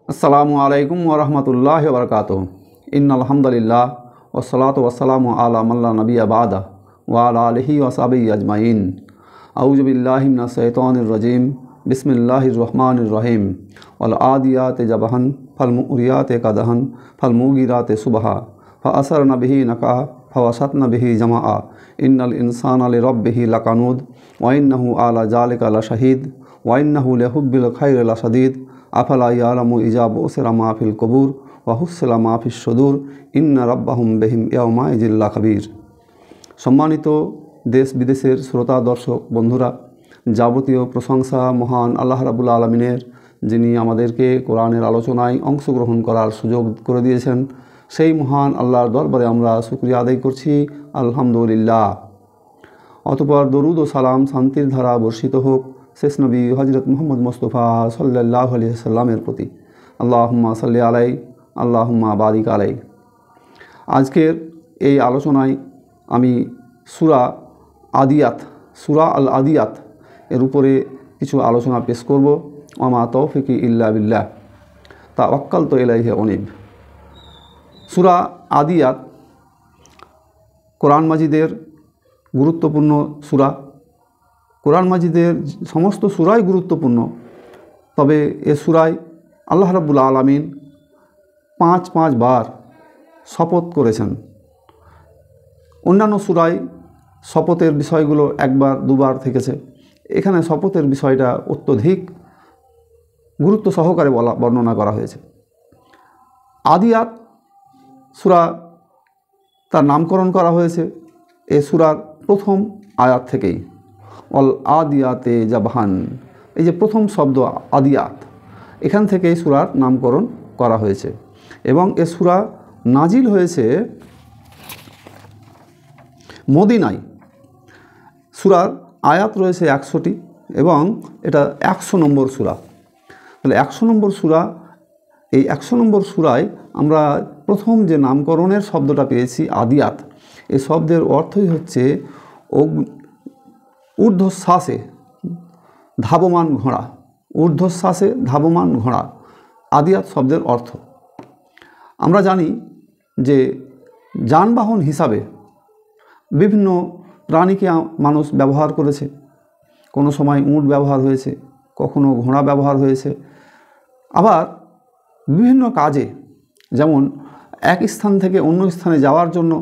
अस्सलामु अलैकुम वरहमतुल्लाहि वबरकातुहू। इन्नल हम्दुलिल्लाह वस्सलातु वस्सलामु अला मन ला नबिय्य बअदा व अला आलिहि व सहबिहि अजमईन। अऊज़ु बिल्लाहि मिनश शैतानिर रजीम। बिस्मिल्लाहिर रहमानिर रहीम। वल आदियाति ज़बहन फल कदहन फल सुबहा फअसरन बिही नक़ा फवसतन बिही जमाआ इन्नल इंसाना लिरब्बिही लकनूद व इन्नहु अला ज़ालिका लशहीद व इन्नहु लिहुब्बिल खैरि लशदीद अफला यालमु इज़ा बुसिरा मा फिल कुबूर व हुस्सिला मा फिश सुदूर इन्ना रब्बाहुम बिहिम यौमाइज़िन लखबीर। सम्मानित देश विदेशेर श्रोता दर्शक बंधुरा, যাবতীয় প্রশংসা মহান আল্লাহ রাব্বুল আলামিনের, যিনি আমাদেরকে কোরআনের আলোচনায় অংশগ্রহণ করার সুযোগ করে দিয়েছেন। সেই মহান আল্লাহর দরবারে আমরা শুকরিয়া আদায় করছি, আলহামদুলিল্লাহ। অতঃপর দরুদ ও সালাম শান্তির ধারা বর্ষিত হোক শেষ নবী হযরত মুহাম্মদ মুস্তাফা সাল্লাল্লাহু আলাইহি ওয়াসাল্লামের প্রতি। আল্লাহুম্মা সাল্লি আলাইহি আল্লাহুম্মা বারিক আলাইহি। আজকের এই আলোচনায় আমি সূরা আল আদিয়াত এর উপরে কিছু আলোচনা পেশ করব। ওমা তৌফিকি ইল্লা বিল্লাহ তাওয়াক্কালতু ইলাইহি উনীব। সূরা আদিয়াত কোরআন মাজিদের গুরুত্বপূর্ণ সূরা। কোরআন মাজিদের সমস্ত সূরাই গুরুত্বপূর্ণ, তবে এ সূরায় আল্লাহ রাব্বুল আলামিন পাঁচ বার শপথ করেছেন। অন্যান্য সূরায় শপথের বিষয়গুলো একবার দুবার থেকেছে, এখানে শপথের বিষয়টা অত্যধিক গুরুত্ব সহকারে বর্ণনা করা হয়েছে। আদিয়াত সূরা তার নামকরণ করা হয়েছে এ সূরার প্রথম আয়াত থেকেই। অল আদিয়াতে জাবহান, এই যে প্রথম শব্দ আদিয়াত, এখান থেকেই সূরার নামকরণ করা হয়েছে এবং এ সূরা নাজিল হয়েছে মদিনায়। সূরার আয়াত রয়েছে 100টি এবং এটা 100 নম্বর সূরা। তাহলে 100 নম্বর সূরা, এই 100 নম্বর সূরায় আমরা প্রথম যে নামকরণের শব্দটা পেয়েছি আদিয়াত, এই শব্দের অর্থই হচ্ছে ঊর্ধ্বশ্বাসে ধাবমান ঘোড়া। ঊর্ধ্বশ্বাসে ধাবমান ঘোড়া আদিয়াত শব্দের অর্থ। আমরা জানি যে যানবাহন হিসাবে বিভিন্ন প্রাণীকে মানুষ ব্যবহার করেছে। কোনো সময় উট ব্যবহার হয়েছে, কখনো ঘোড়া ব্যবহার হয়েছে। আবার বিভিন্ন কাজে, যেমন এক স্থান থেকে অন্য স্থানে যাওয়ার জন্য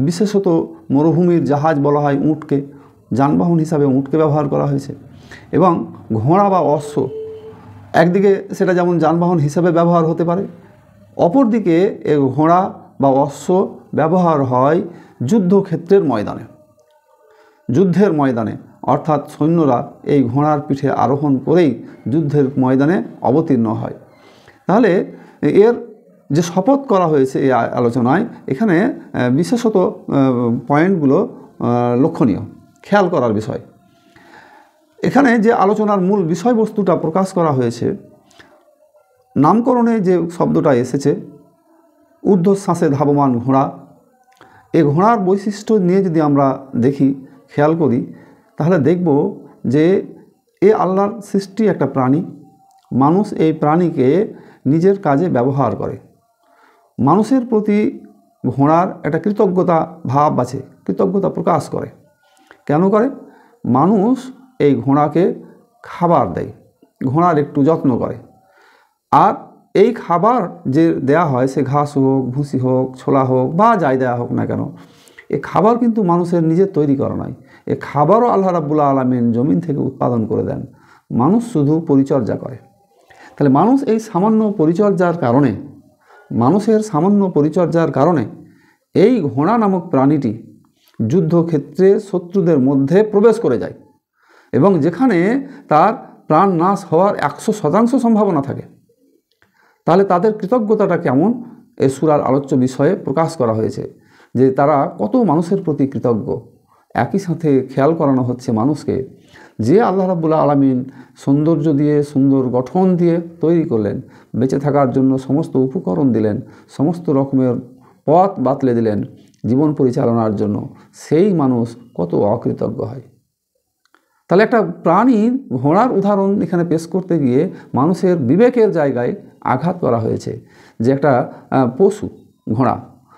বিশেষত মরুভূমির জাহাজ বলা হয় উটকে, যানবাহন হিসাবে উটকে ব্যবহার করা হয়েছে। এবং ঘোড়া বা অশ্ব একদিকে সেটা যেমন যানবাহন হিসাবে ব্যবহার হতে পারে, অপরদিকে এ ঘোড়া বা অশ্ব ব্যবহার হয় যুদ্ধক্ষেত্রের ময়দানে, যুদ্ধের ময়দানে, অর্থাৎ সৈন্যরা এই ঘোড়ার পিঠে আরোহণ করেই যুদ্ধের ময়দানে অবতীর্ণ হয়। তাহলে এর যে শপথ করা হয়েছে এই আলোচনায়, এখানে বিশেষত পয়েন্টগুলো লক্ষণীয়, খেয়াল করার বিষয়। এখানে যে আলোচনার মূল বিষয়বস্তুটা প্রকাশ করা হয়েছে, নামকরণে যে শব্দটা এসেছে ঊর্ধ্বশ্বাসে ধাবমান ঘোড়া, এই ঘোড়ার বৈশিষ্ট্য নিয়ে যদি আমরা দেখি, খেয়াল করি, তাহলে দেখব যে এ আল্লাহর সৃষ্টি একটা প্রাণী। মানুষ এই প্রাণীকে নিজের কাজে ব্যবহার করে। মানুষের প্রতি ঘোড়ার একটা কৃতজ্ঞতা ভাব আছে, কৃতজ্ঞতা প্রকাশ করে। কেন করে? মানুষ এই ঘোড়াকে খাবার দেয়, ঘোড়ার একটু যত্ন করে। আর এই খাবার যে দেয়া হয়, সে ঘাস হোক, ভুসি হোক, ছোলা হোক বা যাই দেয়া হোক না কেন, এ খাবার কিন্তু মানুষের নিজের তৈরি করা নয়। এ খাবারও আল্লাহ রাব্বুল আলামিন জমিন থেকে উৎপাদন করে দেন, মানুষ শুধু পরিচর্যা করে। তাহলে মানুষ এই সামান্য পরিচর্যার কারণে, মানুষের সামান্য পরিচর্যার কারণে এই ঘোড়া নামক প্রাণীটি যুদ্ধক্ষেত্রে শত্রুদের মধ্যে প্রবেশ করে যায় এবং যেখানে তার প্রাণ নাশ হওয়ার 100% সম্ভাবনা থাকে। তাহলে তাদের কৃতজ্ঞতাটা কেমন, এই সূরার আলোচ্য বিষয়ে প্রকাশ করা হয়েছে যে তারা কত মানুষের প্রতি কৃতজ্ঞ। একই সাথে খেয়াল করানো হচ্ছে মানুষকে যে আল্লাহ রাব্বুল আলামিন সৌন্দর্য দিয়ে, সুন্দর গঠন দিয়ে তৈরি করলেন, বেঁচে থাকার জন্য সমস্ত উপকরণ দিলেন, সমস্ত রকমের পথ বাতলে দিলেন জীবন পরিচালনার জন্য, সেই মানুষ কত অকৃতজ্ঞ হয়। তাহলে একটা প্রাণীর ঘোড়ার উদাহরণ এখানে পেশ করতে গিয়ে মানুষের বিবেকের জায়গায় আঘাত করা হয়েছে যে একটা পশু ঘোড়া,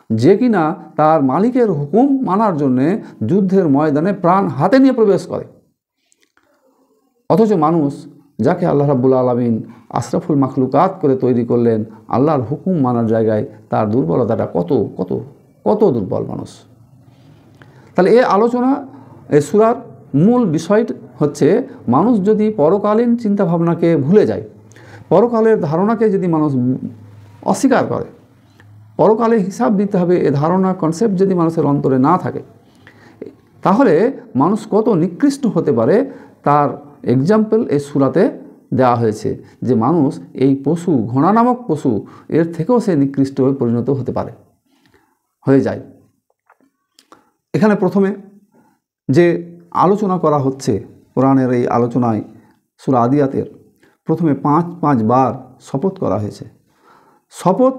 যে কিনা তার মালিকের হুকুম মানার জন্যে যুদ্ধের ময়দানে প্রাণ হাতে নিয়ে প্রবেশ করে। অথচ মানুষ, যাকে আল্লাহ রাব্বুল আলামিন আশরাফুল মাখলুকাত করে তৈরি করলেন, আল্লাহর হুকুম মানার জায়গায় তার দুর্বলতাটা কত কত কত দুর্বল মানুষ। তাহলে এই আলোচনা, এই সূরার মূল বিষয় হচ্ছে, মানুষ যদি পরকালীন চিন্তাভাবনাকে ভুলে যায়, পরকালের ধারণাকে যদি মানুষ অস্বীকার করে, পরকালে হিসাব দিতে হবে এ ধারণা কনসেপ্ট যদি মানুষের অন্তরে না থাকে, তাহলে মানুষ কত নিকৃষ্ট হতে পারে তার এক্সাম্পল এই সূরাতে দেওয়া হয়েছে। যে মানুষ এই পশু, ঘোড়া নামক পশু, এর থেকেও সে নিকৃষ্ট হয়ে পরিণত হয়ে যায়। এখানে প্রথমে যে আলোচনা করা হচ্ছে কোরআনের এই আলোচনায়, সূরা আদিয়াতের প্রথমে 5 বার শপথ করা হয়েছে। শপথ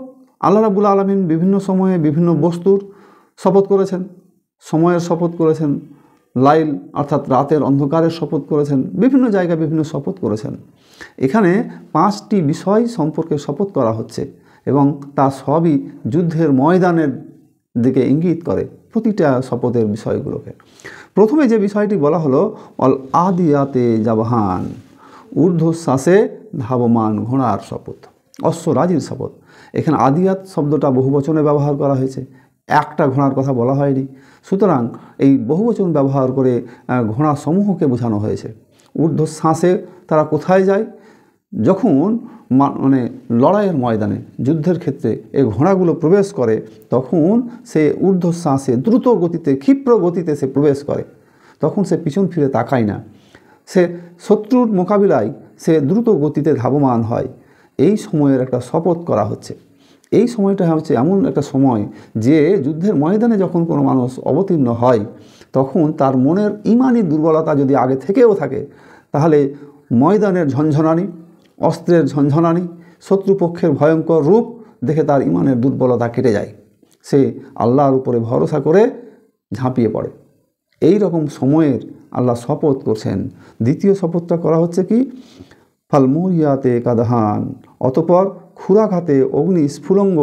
আল্লাহ রাব্বুল আলামিন বিভিন্ন সময়ে বিভিন্ন বস্তুর শপথ করেছেন, সময়ের শপথ করেছেন, লাইল অর্থাৎ রাতের অন্ধকারের শপথ করেছেন, বিভিন্ন জায়গায় বিভিন্ন শপথ করেছেন। এখানে 5টি বিষয় সম্পর্কে শপথ করা হচ্ছে এবং তা সবই যুদ্ধের ময়দানের দিকে ইঙ্গিত করে, প্রতিটা শপথের বিষয়গুলোকে। প্রথমে যে বিষয়টি বলা হলো, অল আদিয়াতে জাবহান, ঊর্ধ্বশ্বাসে ধাবমান ঘোড়ার শপথ, অশ্বরাজির শপথ। এখানে আদিয়াত শব্দটা বহুবচনে ব্যবহার করা হয়েছে, একটা ঘোড়ার কথা বলা হয়নি। সুতরাং এই বহুবচন ব্যবহার করে ঘোড়া সমূহকে বোঝানো হয়েছে। ঊর্ধ্বশ্বাসে তারা কোথায় যায়? যখন মানে লড়াইয়ের ময়দানে, যুদ্ধের ক্ষেত্রে এই ঘোড়াগুলো প্রবেশ করে, তখন সে ঊর্ধ্বশ্বাসে দ্রুত গতিতে, ক্ষিপ্র গতিতে সে প্রবেশ করে। তখন সে পিছন ফিরে তাকায় না, সে শত্রুর মোকাবিলায় সে দ্রুত গতিতে ধাবমান হয়। এই সময়ের একটা শপথ করা হচ্ছে। এই সময়টা হচ্ছে এমন একটা সময় যে যুদ্ধের ময়দানে যখন কোনো মানুষ অবতীর্ণ হয়, তখন তার মনের ইমানি দুর্বলতা যদি আগে থেকেও থাকে, তাহলে ময়দানের ঝনঝনানি, অস্ত্রের ঝনঝনানি, শত্রুপক্ষের ভয়ঙ্কর রূপ দেখে তার ইমানের দুর্বলতা কেটে যায়। সে আল্লাহর উপরে ভরসা করে ঝাঁপিয়ে পড়ে। এই রকম সময়ের আল্লাহ শপথ করছেন। দ্বিতীয় শপথটা করা হচ্ছে কি? ফালমুরিয়াতে কাদাহান, অতঃপর ক্ষুরাঘাতে অগ্নি স্ফুলঙ্গ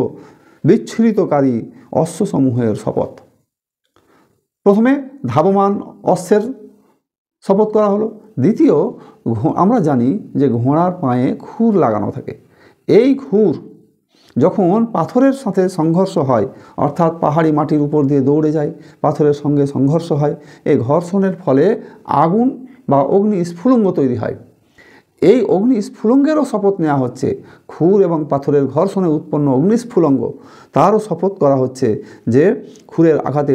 বিচ্ছুরিতকারী অশ্বসমূহের শপথ। প্রথমে ধাবমান অশ্বের শপথ করা হলো। দ্বিতীয়, আমরা জানি যে ঘোড়ার পায়ে খুর লাগানো থাকে। এই খুর যখন পাথরের সাথে সংঘর্ষ হয়, অর্থাৎ পাহাড়ি মাটির উপর দিয়ে দৌড়ে যায়, পাথরের সঙ্গে সংঘর্ষ হয়, এই ঘর্ষণের ফলে আগুন বা অগ্নি স্ফুলঙ্গ তৈরি হয়। এই অগ্নি স্ফুলঙ্গেরও শপথ নেওয়া হচ্ছে। খুর এবং পাথরের ঘর্ষণে উৎপন্ন অগ্নিস্ফুলঙ্গ, তারও শপথ করা হচ্ছে যে খুরের আঘাতে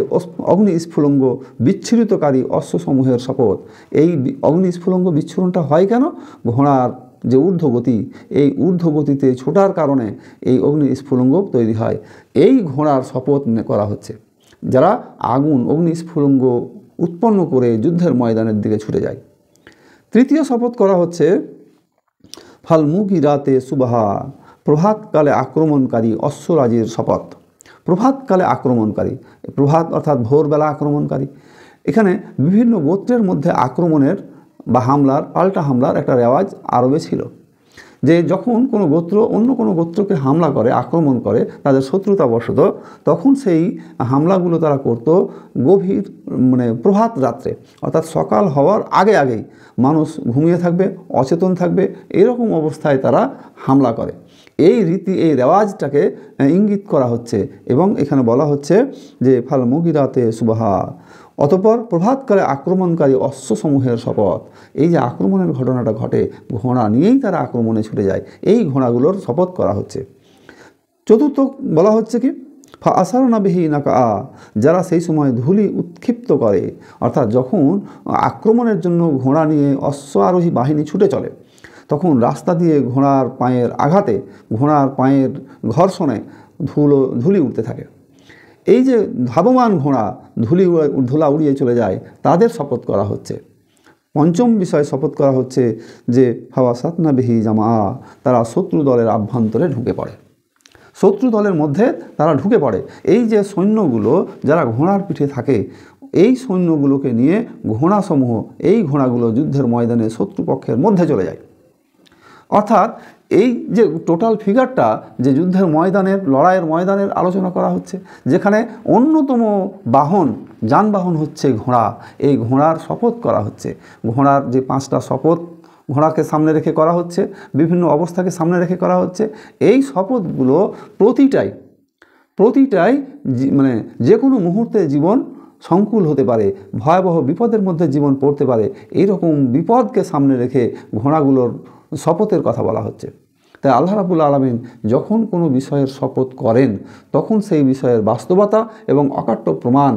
অগ্নি স্ফুলঙ্গ বিচ্ছুরিতকারী অশ্বসমূহের শপথ। এই অগ্নিস্ফুলঙ্গ বিচ্ছুরণটা হয় কেন? ঘোড়ার যে ঊর্ধ্বগতি, এই ঊর্ধ্বগতিতে ছোটার কারণে এই অগ্নি স্ফুলঙ্গ তৈরি হয়। এই ঘোড়ার শপথ করা হচ্ছে, যারা আগুন অগ্নি স্ফুলঙ্গ উৎপন্ন করে যুদ্ধের ময়দানের দিকে ছুটে যায়। তৃতীয় শপথ করা হচ্ছে ফালমুগিরাতে সুবাহা, প্রভাতকালে আক্রমণকারী অশ্বরাজির শপথ। প্রভাতকালে আক্রমণকারী, প্রভাত অর্থাৎ ভোরবেলা আক্রমণকারী। এখানে বিভিন্ন গোত্রের মধ্যে আক্রমণের বা হামলার, পাল্টা হামলার একটা রেওয়াজ আরবে ছিল। যে যখন কোনো গোত্র অন্য কোনো গোত্রকে হামলা করে, আক্রমণ করে তাদের শত্রুতাবশত, তখন সেই হামলাগুলো তারা করত গভীর প্রভাত রাত্রে, অর্থাৎ সকাল হওয়ার আগেই মানুষ ঘুমিয়ে থাকবে, অচেতন থাকবে, এরকম অবস্থায় তারা হামলা করে। এই রীতি, এই রেওয়াজটাকে ইঙ্গিত করা হচ্ছে এবং এখানে বলা হচ্ছে যে ফালমুগিরাতে সুবাহা, অতঃপর প্রভাতকালে আক্রমণকারী অশ্বসমূহের শপথ। এই যে আক্রমণের ঘটনাটা ঘটে, ঘোড়া নিয়েই তারা আক্রমণে ছুটে যায়, এই ঘোড়াগুলোর শপথ করা হচ্ছে। চতুর্থ বলা হচ্ছে কি? ফা আসারনা বিহি নাকা, যারা সেই সময় ধুলি উৎক্ষিপ্ত করে, অর্থাৎ যখন আক্রমণের জন্য ঘোড়া নিয়ে অশ্ব আরোহী বাহিনী ছুটে চলে, তখন রাস্তা দিয়ে ঘোড়ার পায়ের আঘাতে, ঘোড়ার পায়ের ঘর্ষণে ধুলি উঠতে থাকে। এই যে ধাবমান ঘোড়া ধুলা উড়িয়ে চলে যায়, তাদের শপথ করা হচ্ছে। পঞ্চম বিষয় শপথ করা হচ্ছে যে ফাওয়াসাতনা বিহি জামা, তারা শত্রু দলের আভ্যন্তরে ঢুকে পড়ে, শত্রু দলের মধ্যে তারা ঢুকে পড়ে। এই যে সৈন্যগুলো যারা ঘোড়ার পিঠে থাকে, এই সৈন্যগুলোকে নিয়ে ঘোড়াসমূহ, এই ঘোড়াগুলো যুদ্ধের ময়দানে শত্রুপক্ষের মধ্যে চলে যায়। অর্থাৎ এই যে টোটাল ফিগারটা, যে যুদ্ধের ময়দানের, লড়াইয়ের ময়দানের আলোচনা করা হচ্ছে, যেখানে অন্যতম বাহন, যানবাহন হচ্ছে ঘোড়া। এই ঘোড়ার শপথ করা হচ্ছে। ঘোড়ার যে 5টা শপথ ঘোড়াকে সামনে রেখে করা হচ্ছে, বিভিন্ন অবস্থাকে সামনে রেখে করা হচ্ছে। এই শপথগুলো প্রতিটাই মানে যে কোনো মুহূর্তে জীবন সংকুল হতে পারে, ভয়াবহ বিপদের মধ্যে জীবন পড়তে পারে। এই রকম বিপদকে সামনে রেখে ঘোড়াগুলোর শপথের কথা বলা হচ্ছে। তাই আল্লাহ রাব্বুল আলামিন যখন কোনো বিষয়ের শপথ করেন, তখন সেই বিষয়ের বাস্তবতা এবং অকাট্য প্রমাণ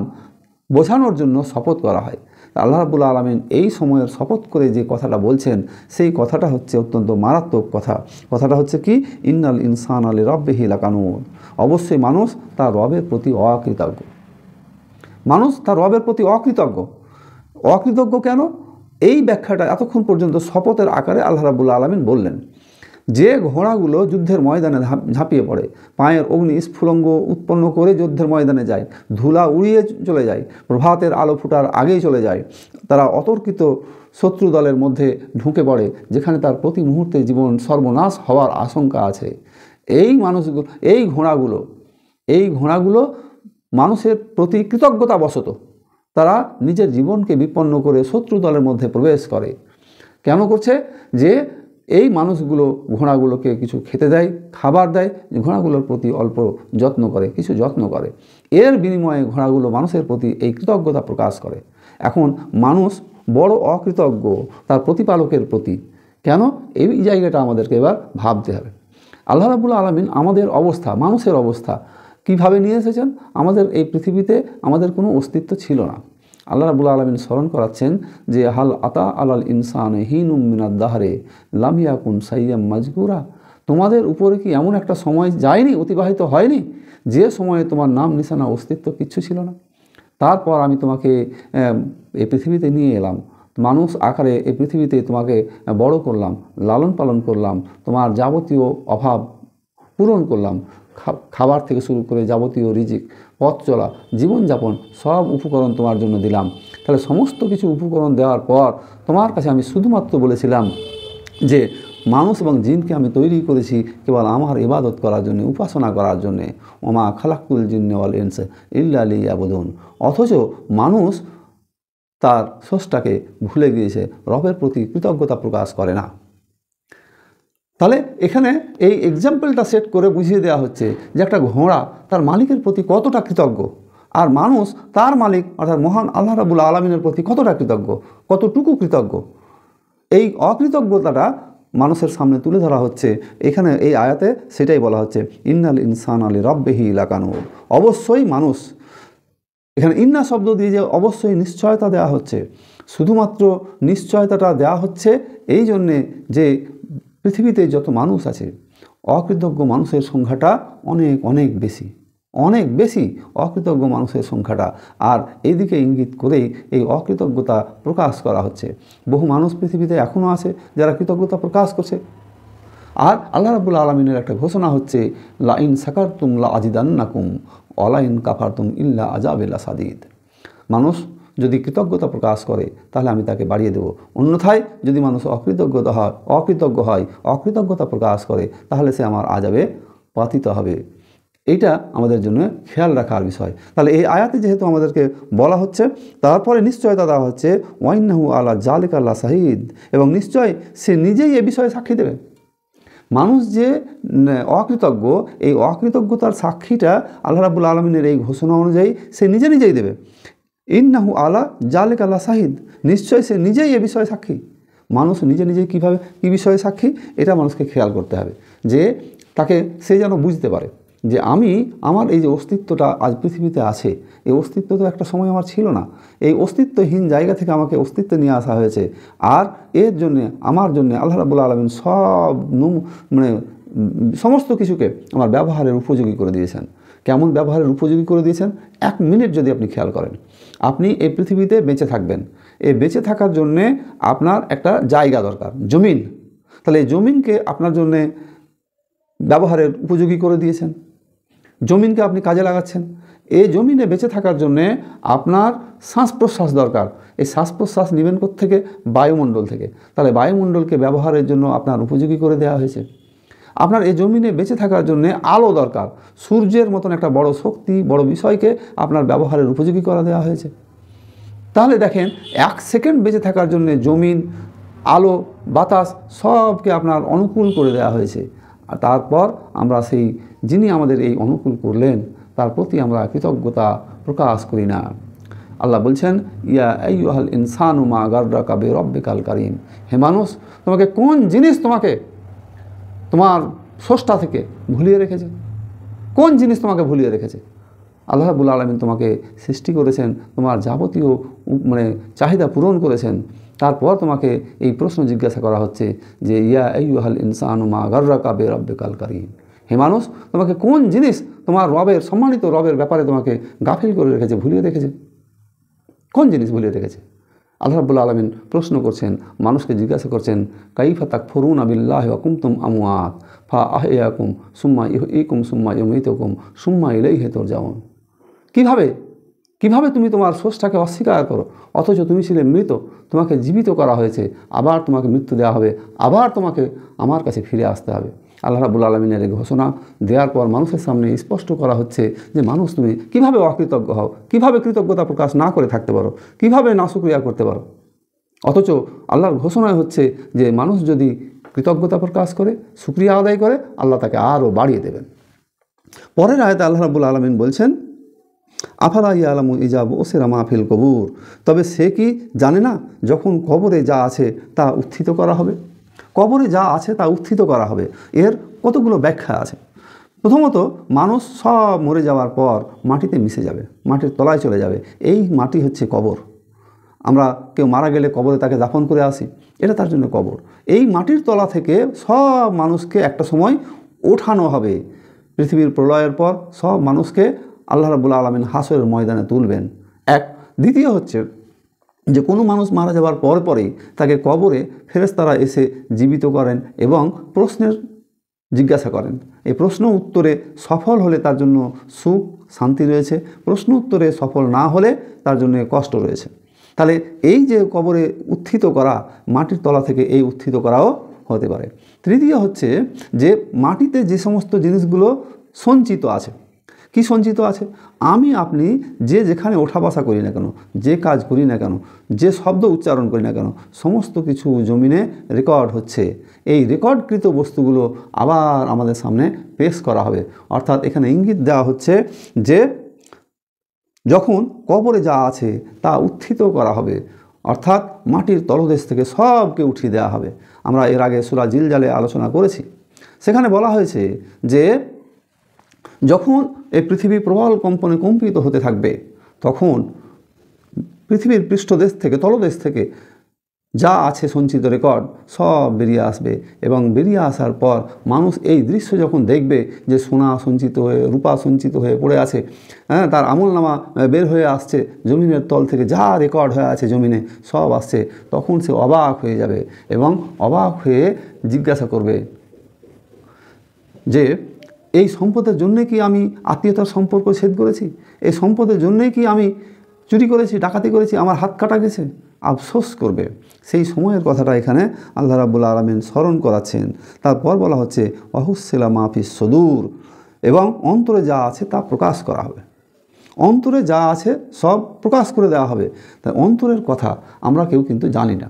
বোঝানোর জন্য শপথ করা হয়। আল্লাহ রাব্বুল আলামিন এই সময়ের শপথ করে যে কথাটা বলছেন, সেই কথাটা হচ্ছে অত্যন্ত মারাত্মক কথা। কথাটা হচ্ছে কি, ইন্নাল ইনসানা লিরাব্বিহি লাকানুন। অবশ্যই মানুষ তার রবের প্রতি অকৃতজ্ঞ। মানুষ তার রবের প্রতি অকৃতজ্ঞ। অকৃতজ্ঞ কেন? এই ব্যাখ্যাটা এতক্ষণ পর্যন্ত শপথের আকারে আল্লাহ রাব্বুল আলামিন বললেন। যে ঘোড়াগুলো যুদ্ধের ময়দানে ঝাঁপিয়ে পড়ে, পায়ের অগ্নি স্ফুলঙ্গ উৎপন্ন করে যুদ্ধের ময়দানে যায়, ধুলা উড়িয়ে চলে যায়, প্রভাতের আলো ফুটার আগেই চলে যায়, তারা অতর্কিত শত্রু দলের মধ্যে ঢুকে পড়ে, যেখানে তার প্রতি মুহূর্তে জীবন সর্বনাশ হওয়ার আশঙ্কা আছে। এই ঘোড়াগুলো মানুষের প্রতি কৃতজ্ঞতাবশত তারা নিজের জীবনকে বিপন্ন করে শত্রু দলের মধ্যে প্রবেশ করে। কেন করছে? যে এই মানুষগুলো ঘোড়াগুলোকে কিছু খেতে দেয়, খাবার দেয়, ঘোড়াগুলোর প্রতি অল্প যত্ন করে, কিছু যত্ন করে। এর বিনিময়ে ঘোড়াগুলো মানুষের প্রতি এই কৃতজ্ঞতা প্রকাশ করে। এখন মানুষ বড় অকৃতজ্ঞ তার প্রতিপালকের প্রতি। কেন? এই জায়গাটা আমাদেরকে এবার ভাবতে হবে। আল্লাহ রাব্বুল আলামিন আমাদের অবস্থা, মানুষের অবস্থা কিভাবে নিয়ে এসেছেন? আমাদের এই পৃথিবীতে আমাদের কোনো অস্তিত্ব ছিল না। আল্লাহ রাব্বুল আলামিন স্মরণ করাচ্ছেন যে হাল আতা আলাল ইনসানে হিনুম মিনাদ দাহরে লাম ইয়াকুন সাইয়াম মাজকুরা। তোমাদের উপরে কি এমন একটা সময় যায়নি, অতিবাহিত হয়নি, যে সময়ে তোমার নাম নিশানা অস্তিত্ব কিচ্ছু ছিল না? তারপর আমি তোমাকে এই পৃথিবীতে নিয়ে এলাম, মানুষ আকারে এই পৃথিবীতে তোমাকে বড় করলাম, লালন পালন করলাম, তোমার যাবতীয় অভাব পূরণ করলাম, খাবার থেকে শুরু করে যাবতীয় রিজিক, পথ চলা, জীবনযাপন, সব উপকরণ তোমার জন্য দিলাম। তাহলে সমস্ত কিছু উপকরণ দেওয়ার পর তোমার কাছে আমি শুধুমাত্র বলেছিলাম যে মানুষ এবং জিনকে আমি তৈরি করেছি কেবল আমার ইবাদত করার জন্য, উপাসনা করার জন্যে। ওমা খালাকুল জিন্নে ওয়াল ইনস ইল্লা লিয়াবুদুন। অথচ মানুষ তার স্রষ্টাকে ভুলে গিয়েছে, রবের প্রতি কৃতজ্ঞতা প্রকাশ করে না। তাহলে এখানে এই এক্সাম্পলটা সেট করে বুঝিয়ে দেওয়া হচ্ছে যে একটা ঘোড়া তার মালিকের প্রতি কতটা কৃতজ্ঞ, আর মানুষ তার মালিক অর্থাৎ মহান আল্লাহ রাব্বুল আলামিনের প্রতি কতটা কৃতজ্ঞ, কতটুকু কৃতজ্ঞ। এই অকৃতজ্ঞতাটা মানুষের সামনে তুলে ধরা হচ্ছে এখানে এই আয়াতে। সেটাই বলা হচ্ছে ইন্নাল ইনসানা লিরাব্বিহি লাকানুন। অবশ্যই মানুষ, এখানে ইন্না শব্দ দিয়ে যে অবশ্যই নিশ্চয়তা দেওয়া হচ্ছে, শুধুমাত্র নিশ্চয়তাটা দেওয়া হচ্ছে এই জন্যে যে পৃথিবীতে যত মানুষ আছে, অকৃতজ্ঞ মানুষের সংখ্যাটা অনেক অনেক বেশি, অনেক বেশি অকৃতজ্ঞ মানুষের সংখ্যাটা। আর এইদিকে ইঙ্গিত করেই এই অকৃতজ্ঞতা প্রকাশ করা হচ্ছে। বহু মানুষ পৃথিবীতে এখনও আছে যারা কৃতজ্ঞতা প্রকাশ করছে। আর আল্লাহ রাব্বুল আলামিনের একটা ঘোষণা হচ্ছে লা ইন সাকারতুম লা আজিদান্নাকুম ওয়ালা ইন কাফারতুম ইল্লা আযাবে লাসাদীদ। মানুষ যদি কৃতজ্ঞতা প্রকাশ করে তাহলে আমি তাকে বাড়িয়ে দেব, অন্যথায় যদি মানুষ অকৃতজ্ঞ হয়, অকৃতজ্ঞতা প্রকাশ করে, তাহলে সে আমার আযাবে পাতিত হবে। এইটা আমাদের জন্য খেয়াল রাখার বিষয়। তাহলে এই আয়াতে যেহেতু আমাদেরকে বলা হচ্ছে, তারপরে নিশ্চয়তা দেওয়া হচ্ছে ওয়াইন্নাহু আলা জালিকা লাশাহিদ, এবং নিশ্চয় সে নিজেই এ বিষয়ে সাক্ষী দেবে। মানুষ যে অকৃতজ্ঞ, এই অকৃতজ্ঞতার সাক্ষীটা আল্লাহ রাব্বুল আলামিনের এই ঘোষণা অনুযায়ী সে নিজেই দেবে। ইন্নাহু আলা জালিকা লাশাহিদ, নিশ্চয় সে নিজেই এ বিষয়ে সাক্ষী। মানুষ নিজেই কীভাবে, কী বিষয়ে সাক্ষী, এটা মানুষকে খেয়াল করতে হবে, যে তাকে সে যেন বুঝতে পারে যে আমার এই যে অস্তিত্বটা আজ পৃথিবীতে আছে, এই অস্তিত্ব তো একটা সময় আমার ছিল না। এই অস্তিত্বহীন জায়গা থেকে আমাকে অস্তিত্বে নিয়ে আসা হয়েছে। আর এর জন্যে আমার জন্যে আল্লাহ রাব্বুল আলামিন সমস্ত কিছুকে আমার ব্যবহারের উপযোগী করে দিয়েছেন। কেমন ব্যবহারের উপযোগী করে দিয়েছেন? 1 মিনিট যদি আপনি খেয়াল করেন, আপনি এই পৃথিবীতে বেঁচে থাকবেন, এই বেঁচে থাকার জন্যে আপনার একটা জায়গা দরকার, জমিন। তাহলে এই জমিনকে আপনার জন্যে ব্যবহারের উপযোগী করে দিয়েছেন। জমিনকে আপনি কাজে লাগাচ্ছেন। এই জমিনে বেঁচে থাকার জন্যে আপনার শ্বাস প্রশ্বাস দরকার। এই শ্বাস প্রশ্বাস নেবেন থেকে বায়ুমণ্ডল থেকে। তাহলে বায়ুমণ্ডলকে ব্যবহারের জন্য আপনার উপযোগী করে দেওয়া হয়েছে। আপনার এই জমিনে বেঁচে থাকার জন্যে আলো দরকার। সূর্যের মতন একটা বড় শক্তি, বড় বিষয়কে আপনার ব্যবহারের উপযোগী করে দেওয়া হয়েছে। তাহলে দেখেন, 1 সেকেন্ড বেঁচে থাকার জন্য জমিন, আলো, বাতাস সবকে আপনার অনুকূল করে দেওয়া হয়েছে। আর তারপর আমরা সেই যিনি আমাদের এই অনুকূল করলেন তার প্রতি আমরা কৃতজ্ঞতা প্রকাশ করি না। আল্লাহ বলছেন, ইয়া আইয়ুহাল ইনসানু মা গাররাকা বিরব্বিকাল কারীম। হে মানুষ, তোমাকে কোন জিনিস তোমাকে তোমার স্রষ্টা থেকে ভুলিয়ে রেখেছে? কোন জিনিস তোমাকে ভুলিয়ে রেখেছে? আল্লাহ রাব্বুল আলামিন তোমাকে সৃষ্টি করেছেন, তোমার যাবতীয় চাহিদা পূরণ করেছেন। তারপর তোমাকে এই প্রশ্ন জিজ্ঞাসা করা হচ্ছে যে ইয়া আইয়ুহাল ইনসানু মা গাররাকা বিরব্বিকাল কারীম। হে মানুষ, তোমাকে কোন জিনিস তোমার রবের, সম্মানিত রবের ব্যাপারে তোমাকে গাফিল করে রেখেছে, ভুলিয়ে রেখেছে? কোন জিনিস ভুলিয়ে রেখেছে? আল্লাহ রাব্বুল আলামিন প্রশ্ন করছেন, মানুষকে জিজ্ঞাসা করছেন, কাইফা তাকফুরুনা বিল্লাহি ওয়া কুনতুম আমওয়াত ফা আহইয়াকুম সুম্মা ইউহয়িকুম সুম্মা ইউমীতুকুম সুম্মা ইলাইহি তুরজাউন। কিভাবে তুমি তোমার স্রষ্টাকে অস্বীকার করো, অথচ তুমি ছিলে মৃত, তোমাকে জীবিত করা হয়েছে, আবার তোমাকে মৃত্যু দেওয়া হবে, আবার তোমাকে আমার কাছে ফিরে আসতে হবে। আল্লাহ রাব্বুল আলামিনের এই ঘোষণা দেওয়ার পর মানুষের সামনে স্পষ্ট করা হচ্ছে যে মানুষ, তুমি কিভাবে অকৃতজ্ঞ হও, কিভাবে কৃতজ্ঞতা প্রকাশ না করে থাকতে পারো, কিভাবে নাশুকরিয়া করতে পারো। অথচ আল্লাহর ঘোষণায় হচ্ছে যে মানুষ যদি কৃতজ্ঞতা প্রকাশ করে, শুকরিয়া আদায় করে, আল্লাহ তাকে আরও বাড়িয়ে দেবেন। পরের আয়াতে আল্লাহ রাব্বুল আলামিন বলছেন, আফালা ইয়ালামু ইজা বুসিরা মা ফিল কবুর। তবে সে কি জানে না যখন কবরে যা আছে তা উত্থিত করা হবে? কবরে যা আছে তা উত্থিত করা হবে, এর কতগুলো ব্যাখ্যা আছে। প্রথমত, মানুষ সব মরে যাওয়ার পর মাটিতে মিশে যাবে, মাটির তলায় চলে যাবে। এই মাটি হচ্ছে কবর। আমরা কেউ মারা গেলে কবরে তাকে দাফন করে আসি, এটা তার জন্য কবর। এই মাটির তলা থেকে সব মানুষকে একটা সময় ওঠানো হবে। পৃথিবীর প্রলয়ের পর সব মানুষকে আল্লাহ রাব্বুল আলামিন হাসরের ময়দানে তুলবেন। দ্বিতীয় হচ্ছে যে কোনো মানুষ মারা যাওয়ার পরেই তাকে কবরে ফেরেশতারা এসে জীবিত করেন এবং প্রশ্নের জিজ্ঞাসা করেন। এই প্রশ্ন উত্তরে সফল হলে তার জন্য সুখ শান্তি রয়েছে, প্রশ্ন উত্তরে সফল না হলে তার জন্য কষ্ট রয়েছে। তাহলে এই যে কবরে উত্থিত করা, মাটির তলা থেকে এই উত্থিত করাও হতে পারে। তৃতীয় হচ্ছে যে মাটিতে যে সমস্ত জিনিসগুলো সঞ্চিত আছে। কি সঞ্চিত আছে? আমি আপনি যে যেখানে ওঠা বসা করি না কেন, যে কাজ করি না কেন, যে শব্দ উচ্চারণ করি না কেন, সমস্ত কিছু জমিনে রেকর্ড হচ্ছে। এই রেকর্ডকৃত বস্তুগুলো আবার আমাদের সামনে পেশ করা হবে। অর্থাৎ এখানে ইঙ্গিত দেওয়া হচ্ছে যে যখন কবরে যা আছে তা উত্থিত করা হবে, অর্থাৎ মাটির তলদেশ থেকে সবকে উঠিয়ে দেওয়া হবে। আমরা এর আগে সূরা জিলজালে আলোচনা করেছি। সেখানে বলা হয়েছে যে যখন এই পৃথিবী প্রবল কম্পনে কম্পিত হতে থাকবে, তখন পৃথিবীর পৃষ্ঠদেশ থেকে, তলদেশ থেকে যা আছে সঞ্চিত রেকর্ড সব বেরিয়ে আসবে। এবং বেরিয়ে আসার পর মানুষ এই দৃশ্য যখন দেখবে যে সোনা সঞ্চিত হয়ে, রূপা সঞ্চিত হয়ে পড়ে আছে, তার আমলনামা বের হয়ে আসছে, জমিনের তল থেকে যা রেকর্ড হয়ে আছে জমিনে সব আসছে, তখন সে অবাক হয়ে যাবে এবং অবাক হয়ে জিজ্ঞাসা করবে যে এই সম্পদের জন্যে কি আমি আত্মীয়তার সম্পর্ক ছেদ করেছি? এই সম্পদের জন্যেই কি আমি চুরি করেছি, ডাকাতি করেছি, আমার হাত কাটা গেছে? আফসোস করবে। সেই সময়ের কথাটা এখানে আল্লাহ রাব্বুল আলামিন স্মরণ করাচ্ছেন। তারপর বলা হচ্ছে ওয়াহুসিলা মা ফিস সুদূর, এবং অন্তরে যা আছে তা প্রকাশ করা হবে। অন্তরে যা আছে সব প্রকাশ করে দেওয়া হবে। তাই অন্তরের কথা আমরা কেউ কিন্তু জানি না।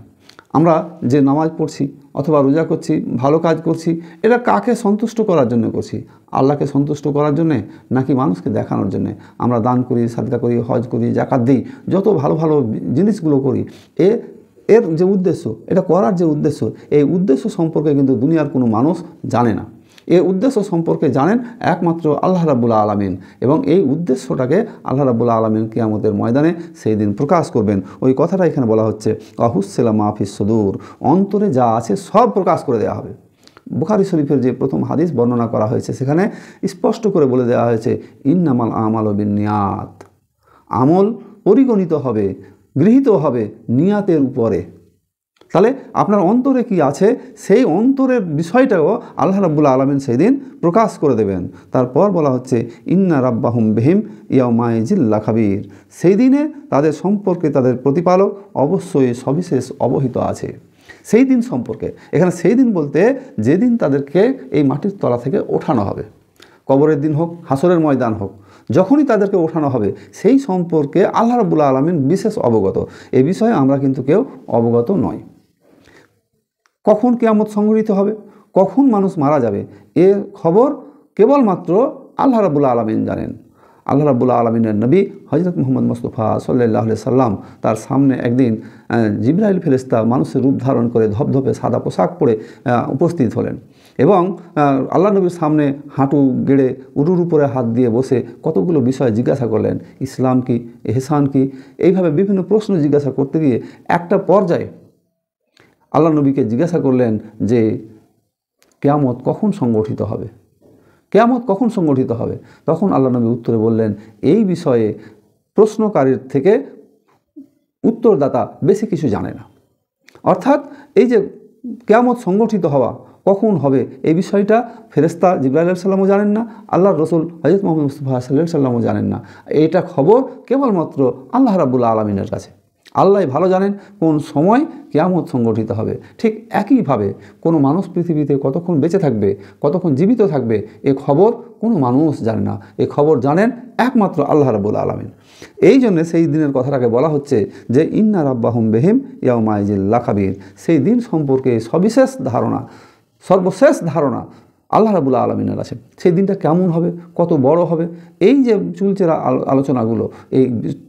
আমরা যে নামাজ পড়ছি অথবা রোজা করছি, ভালো কাজ করছি, এটা কাকে সন্তুষ্ট করার জন্য করছি? আল্লাহকে সন্তুষ্ট করার জন্যে নাকি মানুষকে দেখানোর জন্যে? আমরা দান করি, সাদকা করি, হজ করি, জাকাত দিই, যত ভালো ভালো জিনিসগুলো করি, এর যে উদ্দেশ্য, এটা করার যে উদ্দেশ্য, এই উদ্দেশ্য সম্পর্কে কিন্তু দুনিয়ার কোনো মানুষ জানে না। এই উদ্দেশ্য সম্পর্কে জানেন একমাত্র আল্লাহ রাব্বুল আলামিন, এবং এই উদ্দেশ্যটাকে আল্লাহ রাব্বুল আলামিন কিয়ামতের ময়দানে সেই দিন প্রকাশ করবেন। ওই কথাটা এখানে বলা হচ্ছে ওয়াহুসিলা মা ফিস সুদূর, অন্তরে যা আছে সব প্রকাশ করে দেওয়া হবে। বুখারী শরীফের যে প্রথম হাদিস বর্ণনা করা হয়েছে সেখানে স্পষ্ট করে বলে দেওয়া হয়েছে ইন্নামাল আমালু বিন্নিয়াত, আমল পরিগণিত হবে, গৃহীত হবে নিয়াতের উপরে। তাহলে আপনার অন্তরে কি আছে সেই অন্তরের বিষয়টাও আল্লাহ রাব্বুল আলামিন সেই দিন প্রকাশ করে দেবেন। তারপর বলা হচ্ছে ইন্না রাব্বাহুম বিহিম ইয়াউমা ইজিল্লা খাবির, সেই দিনে তাদের সম্পর্কে তাদের প্রতিপালক অবশ্যই সবিশেষ অবহিত আছে। সেই দিন সম্পর্কে, এখানে সেই দিন বলতে যেদিন তাদেরকে এই মাটির তলা থেকে ওঠানো হবে, কবরের দিন হোক, হাসরের ময়দান হোক, যখনই তাদেরকে ওঠানো হবে সেই সম্পর্কে আল্লাহ রাব্বুল আলামিন বিশেষ অবগত। এই বিষয়ে আমরা কিন্তু কেউ অবগত নয়। কখন কিয়ামত সংঘটিত হবে, কখন মানুষ মারা যাবে, এ খবর কেবলমাত্র আল্লাহ রাব্বুল আলামিন জানেন। আল্লাহ রাব্বুল আলামিনের নবী হযরত মুহাম্মদ মুস্তাফা সাল্লাল্লাহু আলাইহি সাল্লাম, তার সামনে একদিন জিবরাইল ফেরেশতা মানুষের রূপ ধারণ করে ধপধপে সাদা পোশাক পরে উপস্থিত হলেন এবং আল্লাহ নবীর সামনে হাঁটু গেড়ে উরুর উপরে হাত দিয়ে বসে কতগুলো বিষয় জিজ্ঞাসা করলেন। ইসলাম কি, ইহসান কি, এইভাবে বিভিন্ন প্রশ্ন জিজ্ঞাসা করতে গিয়ে একটা পর্যায়ে আল্লাহ নবীকে জিজ্ঞাসা করলেন যে কিয়ামত কখন সংগঠিত হবে, কিয়ামত কখন সংগঠিত হবে। তখন আল্লাহ নবী উত্তরে বললেন, এই বিষয়ে প্রশ্নকারীর থেকে উত্তরদাতা বেশি কিছু জানে না। অর্থাৎ এই যে কিয়ামত সংগঠিত হওয়া কখন হবে এই বিষয়টা ফেরেশতা জিবরাইল আলাইহিস সালামও জানেন না, আল্লাহর রাসূল হযরত মুহাম্মদ মুস্তাফা সাল্লাল্লাহু আলাইহি সাল্লামও জানেন না। এটা খবর কেবলমাত্র আল্লাহ রাব্বুল আলামিনের কাছে। আল্লাহ ভালো জানেন কোন সময় কিয়ামত সংগঠিত হবে। ঠিক একইভাবে কোনো মানুষ পৃথিবীতে কতক্ষণ বেঁচে থাকবে, কতক্ষণ জীবিত থাকবে, এ খবর কোনো মানুষ জানে না। এ খবর জানেন একমাত্র আল্লাহ রাব্বুল আলামিন। এই জন্য সেই দিনের কথাটাকে বলা হচ্ছে যে ইন্না রাব্বাহুম বিহিম ইয়াউমা ইজিল্লা খাবির, সেই দিন সম্পর্কে সবিশেষ ধারণা, সর্বশেষ ধারণা আল্লাহ রাব্বুল আলামিনের আছে। সেই দিনটা কেমন হবে, কত বড় হবে, এই যে চুলচেরা আলোচনাগুলো, এই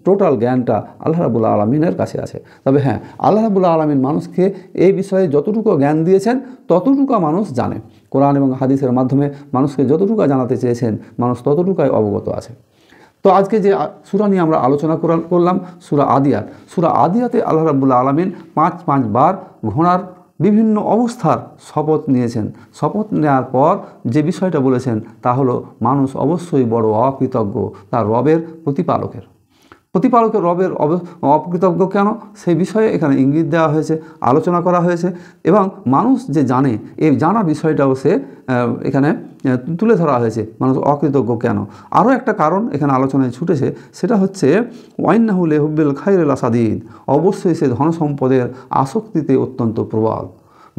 টোটাল জ্ঞানটা আল্লাহ রাব্বুল আলামিনের কাছে আছে। তবে হ্যাঁ, আল্লাহ রাব্বুল আলামিন মানুষকে এই বিষয়ে যতটুকু জ্ঞান দিয়েছেন ততটুকু মানুষ জানে। কোরআন এবং হাদিসের মাধ্যমে মানুষকে যতটুকু জানাতে চেয়েছেন মানুষ ততটুকুই অবগত আছে। তো আজকে যে সূরা নিয়ে আমরা আলোচনা করলাম, সূরা আদিয়াত। সূরা আদিয়াতে আল্লাহ রাব্বুল আলামিন ৫ বার ঘোড়ার বিভিন্ন অবস্থার শপথ নিয়েছেন। শপথ নেওয়ার পর যে বিষয়টা বলেছেন তা হলো মানুষ অবশ্যই বড় অকৃতজ্ঞ তার রবের প্রতিপালকের রবের অকৃতজ্ঞ কেন, সেই বিষয়ে এখানে ইঙ্গিত দেওয়া হয়েছে, আলোচনা করা হয়েছে এবং মানুষ যে জানে এই জানা বিষয়টাও সে এখানে তুলে ধরা হয়েছে, মানুষ অকৃতজ্ঞ কেন। আরও একটা কারণ এখানে আলোচনায় ছুটেছে, সেটা হচ্ছে ওয়াইন্নাহু লিহুব্বিল খাইরি লাসাদিদ, অবশ্যই সে ধনসম্পদের আসক্তিতে অত্যন্ত প্রবল।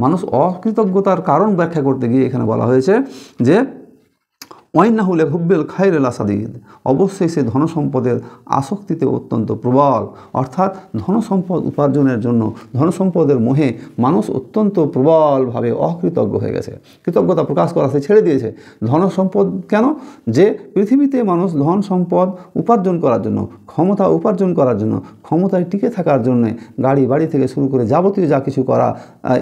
মানুষ অকৃতজ্ঞতার কারণ ব্যাখ্যা করতে গিয়ে এখানে বলা হয়েছে যে ওয়াইন্নাহু লিহুব্বিল খাইরি লাসাদিদ, অবশ্যই সে ধনসম্পদের আসক্তিতে অত্যন্ত প্রবল। অর্থাৎ ধনসম্পদ উপার্জনের জন্য, ধনসম্পদের মোহে মানুষ অত্যন্ত প্রবলভাবে অকৃতজ্ঞ হয়ে গেছে, কৃতজ্ঞতা প্রকাশ করা সে ছেড়ে দিয়েছে। ধনসম্পদ কেন, যে পৃথিবীতে মানুষ ধন সম্পদ উপার্জন করার জন্য, ক্ষমতা উপার্জন করার জন্য, ক্ষমতায় টিকে থাকার জন্যে গাড়ি বাড়ি থেকে শুরু করে যাবতীয় যা কিছু করা,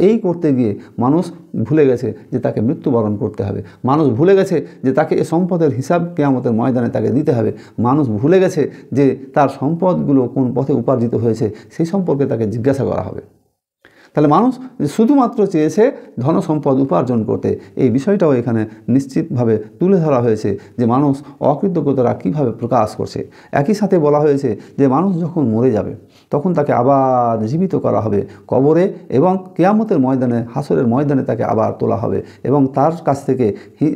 এই করতে গিয়ে মানুষ ভুলে গেছে যে তাকে মৃত্যুবরণ করতে হবে। মানুষ ভুলে গেছে যে তাকে এ সম্পদের হিসাব কিয়ামতের ময়দানে তাকে দিতে হবে। মানুষ ভুলে গেছে যে তার সম্পদগুলো কোন পথে উপার্জিত হয়েছে সেই সম্পর্কে তাকে জিজ্ঞাসা করা হবে। তাহলে মানুষ শুধুমাত্র চেয়েছে ধনসম্পদ উপার্জন করতে। এই বিষয়টাও এখানে নিশ্চিতভাবে তুলে ধরা হয়েছে যে মানুষ অকৃতজ্ঞতারা কীভাবে প্রকাশ করছে। একই সাথে বলা হয়েছে যে মানুষ যখন মরে যাবে তখন তাকে আবার জীবিত করা হবে কবরে এবং কিয়ামতের ময়দানে, হাসরের ময়দানে তাকে আবার তোলা হবে এবং তার কাছ থেকে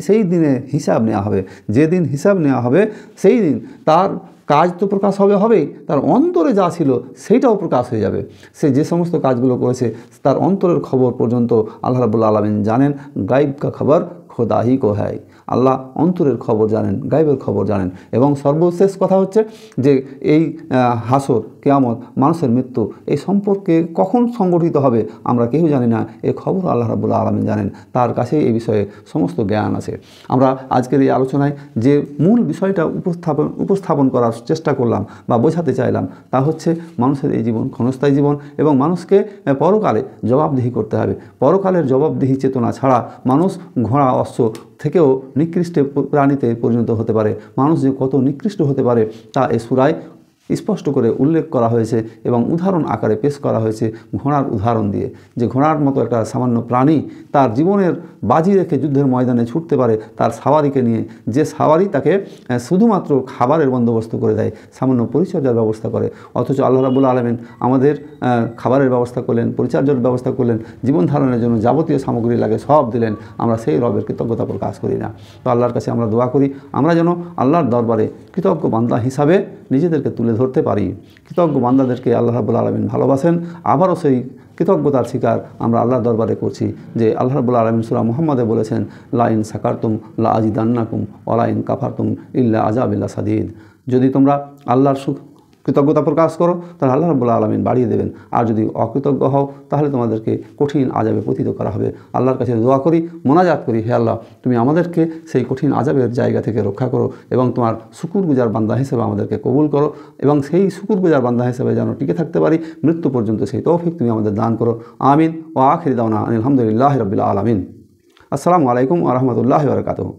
সেই দিনে হিসাব নেওয়া হবে। যেদিন হিসাব নেওয়া হবে সেই দিন তার কাজ তো প্রকাশ হবেই, তার অন্তরে যা ছিল সেইটাও প্রকাশ হয়ে যাবে। সে যে সমস্ত কাজগুলো করেছে তার অন্তরের খবর পর্যন্ত আল্লাহ রাব্বুল আলামিন জানেন। গাইব কা খবর খোদা হি কো হ্যায়, আল্লাহ অন্তরের খবর জানেন, গাইবের খবর জানেন। এবং সর্বশেষ কথা হচ্ছে যে এই হাসর, কিয়ামত, মানুষের মৃত্যু এই সম্পর্কে কখন সংগঠিত হবে আমরা কেউ জানি না। এই খবর আল্লাহ রাব্বুল আলামিন জানেন, তার কাছেই এই বিষয়ে সমস্ত জ্ঞান আছে। আমরা আজকের এই আলোচনায় যে মূল বিষয়টা উপস্থাপন করার চেষ্টা করলাম বা বোঝাতে চাইলাম তা হচ্ছে মানুষের এই জীবন ক্ষণস্থায়ী জীবন এবং মানুষকে পরকালে জবাবদিহি করতে হবে। পরকালের জবাবদিহি চেতনা ছাড়া মানুষ ঘোড়া অশ্ব থেকেও নিকৃষ্ট প্রাণীতে পরিণত হতে পারে। মানুষ যে কত নিকৃষ্ট হতে পারে তা এই সূরায় স্পষ্ট করে উল্লেখ করা হয়েছে এবং উদাহরণ আকারে পেশ করা হয়েছে ঘোড়ার উদাহরণ দিয়ে, যে ঘোড়ার মতো একটা সামান্য প্রাণী তার জীবনের বাজি রেখে যুদ্ধের ময়দানে ছুটতে পারে তার সাওয়ারিকে নিয়ে, যে সাওয়ারি তাকে শুধুমাত্র খাবারের বন্দোবস্ত করে দেয়, সামান্য পরিচর্যার ব্যবস্থা করে, অথচ আল্লাহ রাব্বুল আলামিন আমাদের খাবারের ব্যবস্থা করলেন, পরিচর্যার ব্যবস্থা করলেন, জীবন ধারণের জন্য যাবতীয় সামগ্রী লাগে সব দিলেন। আমরা সেই রবের কৃতজ্ঞতা প্রকাশ করি না। তো আল্লাহর কাছে আমরা দোয়া করি আমরা যেন আল্লাহর দরবারে কৃতজ্ঞ বান্দা হিসাবে নিজেদেরকে তুলে ধরতে পারি। কৃতজ্ঞ বান্দাদেরকে আল্লাহ রাব্বুল আলামিন ভালোবাসেন। আবারও সেই কৃতজ্ঞতার স্বীকার আমরা আল্লাহর দরবারে করছি যে আল্লাহ রাব্বুল আলামিন সূরা মুহাম্মাদে বলেছেন, লা ইন সাকারতুম লা আজিদান্নাকুম ওয়া লা ইন কাফারতুম ইল্লা আযাবিল্লা সাদীদ। যদি তোমরা আল্লাহর কৃতজ্ঞতা প্রকাশ করো তাহলে আল্লাহ রাব্বুল আলামিন বাড়িয়ে দেবেন, আর যদি অকৃতজ্ঞ হও তাহলে তোমাদেরকে কঠিন আযাবে পতিত করা হবে। আল্লাহর কাছে দোয়া করি, মোনাজাত করি, হে আল্লাহ তুমি আমাদেরকে সেই কঠিন আযাবের জায়গা থেকে রক্ষা করো এবং তোমার শুকরগুজার বান্দা হিসেবে আমাদেরকে কবুল করো, এবং সেই শুকরগুজার বান্দা হিসেবে যেন টিকে থাকতে পারি মৃত্যু পর্যন্ত, সেই তৌফিক তুমি আমাদের দান করো। আমিন। ওয়া আখির দাওয়ানা আলহামদুলিল্লাহি রাব্বিল আলামিন। আসসালামু আলাইকুম ওয়া রাহমাতুল্লাহি ওয়া বারাকাতুহু।